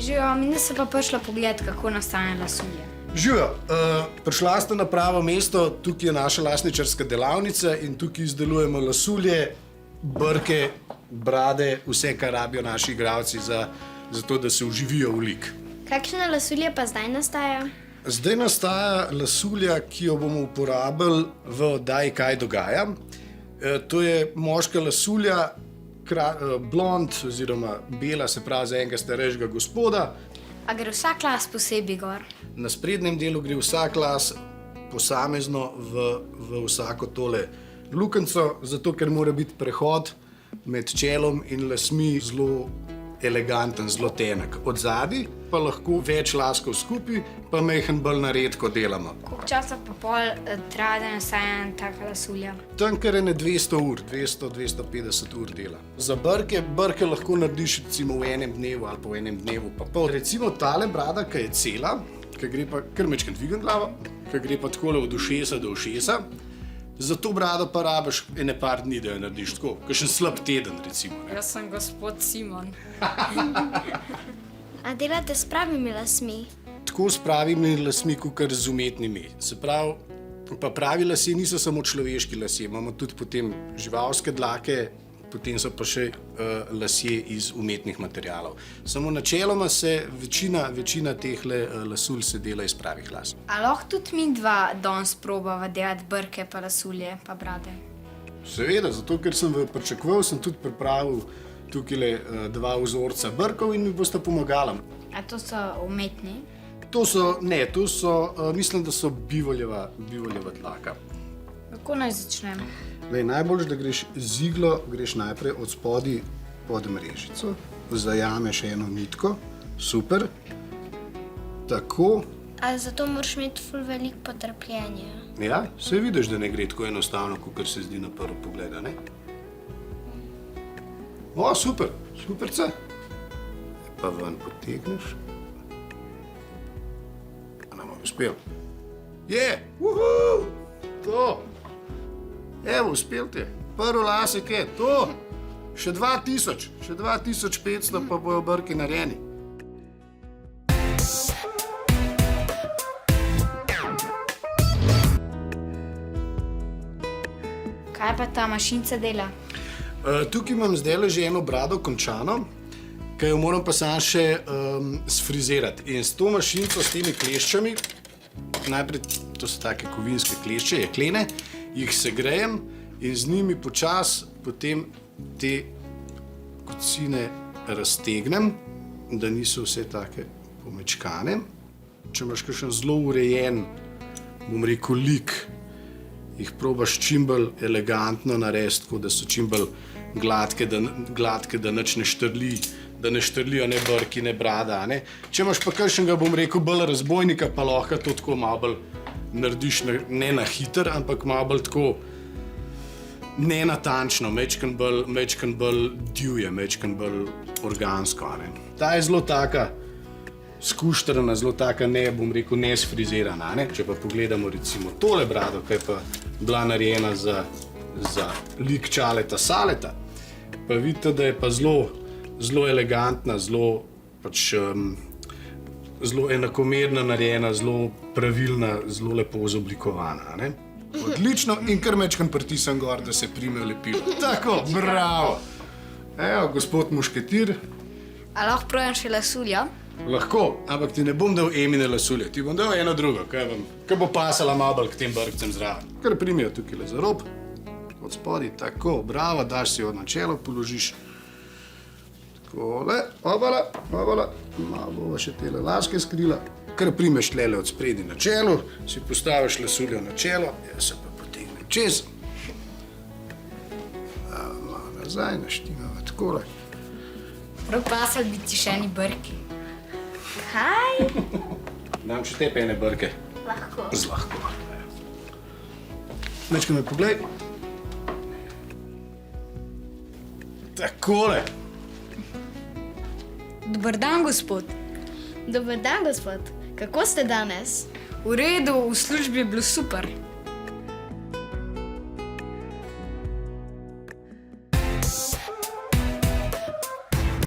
Živijo, mi se pa prišla pogled, kako nastane lasulje. Živijo, prišla ste na pravo mesto, tukaj je naša lasničarska delavnica in tukaj izdelujemo lasulje, brke, brade, vse, kar rabijo naši igralci za to, da se vživijo v lik. Kakšna lasulja pa zdaj nastaja? Zdaj nastaja lasulja, ki jo bomo uporabili v oddaji Kaj dogaja. To je moška lasulja, blond oziroma bela, se pravi za enega starejšega gospoda. A gre vsak las posebej gor? Na sprednjem delu gre vsak las posamezno v vsako tole lukenco, zato ker mora biti prehod med čelom in lasmi zelo eleganten, zelo tenek. Od zadaj pa lahko več laskov skupaj, pa majhen bolj na redko delamo. Koliko časa pa pol traja, da nastaja ena taka lasulja? Tam kar je 200 ur, 200-250 ur dela. Za brke lahko narediš recimo v enem dnevu ali pa v enem dnevu pa pol. Recimo tale brada, ki je cela, ki gre pa kar mečkrat dvigan glavo, ki gre pa takole od ušesa do ušesa, za to brado pa rabiš ene par dni, da jo narediš tako, kakšen slab teden recimo. Jaz sem gospod Simon. A delate s pravimi lasmi? Tako s pravimi lasmi, kot z umetnimi. Se pravi, pa pravi lasje niso samo človeški lasje, imamo tudi potem živalske dlake, potem so pa še lasje iz umetnih materialov. Samo načeloma se večina teh lasulj se dela iz pravih las. A lahko tudi mi dva danes probava delati brke pa lasulje pa brade? Seveda, zato ker sem pričakoval, sem tudi pripravil tukaj dva vzorca brkov in mi boste pomagali. A to so umetni? Mislim, da so bivoljeva dlaka. Kako naj začnem? Najboljš, da greš z iglo, greš najprej od spodaj pod mrežico, zajameš eno nitko, super, tako. A zato moraš imeti ful veliko potrpljenja. Ja, saj vidiš, da ne gre tako enostavno, kot se zdi na prvo pogled, ne? O, superce. Pa ven potegneš. A nam je uspel. To. Evo, uspel ti je. Prvi lasek je, to. Še 2500 pa bojo brki narejeni. Kaj pa ta mašinca dela? Tukaj imam zdaj že eno brado končano, ki jo moram pa samo še sfrizirati. In s to mašinco, s temi kleščami, najprej to so take kovinske klešče, jeklene, jih segrejem in z njimi počasi potem te kocine raztegnem, da niso vse take pomečkane. Če imaš kakšen zelo urejen, bom rekel, lik, jih probaš čim bolj elegantno narediti, tako da so čim bolj gladke, da nič ne štrli, da ne štrlijo ne brki, ne brada. Ne? Če imaš pa kakšnega, bom rekel, bolj razbojnika, pa lahko to tako malo bolj narediš, ne na hiter, ampak malo bolj tako nenatančno, majčkeno bolj divje, majčkeno bolj organsko. Ne? Ta je zelo taka skuštrana, zelo taka, bom rekel, nesfrizirana. Ne? Če pa pogledamo recimo tole brado, ki je pa bila narejena za lik Čaleta Saleta, pa vidite, da je pa zelo elegantna, zelo enakomerno narejena, zelo pravilna, zelo lepo izoblikovana. Ne? Odlično in kar majčkeno pritisnem gor, da se prime lepilo. Tako, bravo! Evo, gospod mušketir. A lahko probam še lasuljo? Lahko, ampak ti ne bom dal Emine lasulje, ti bom dal eno drugo, ki bo pasala malo bolj k tem brkcem zraven. Kar primijo tukaj za rob, od spodaj, tako, bravo, daš si jo na čelo, položiš takole, obala, malo bova še tele laske skrila, kar primeš tlele od spredi na čelo, si postaviš lasuljo na čelo, jaz se pa potegnem čez, malo nazaj, naštimava takole. Prav pasal bi ti še eni brki. Kaj? Dam še tepe ene brke. Lahko. Zlahko. Mečka me poglej. Takole. Dobar dan, gospod. Dobar dan, gospod. Kako ste danes? V redu, v službi je bilo super.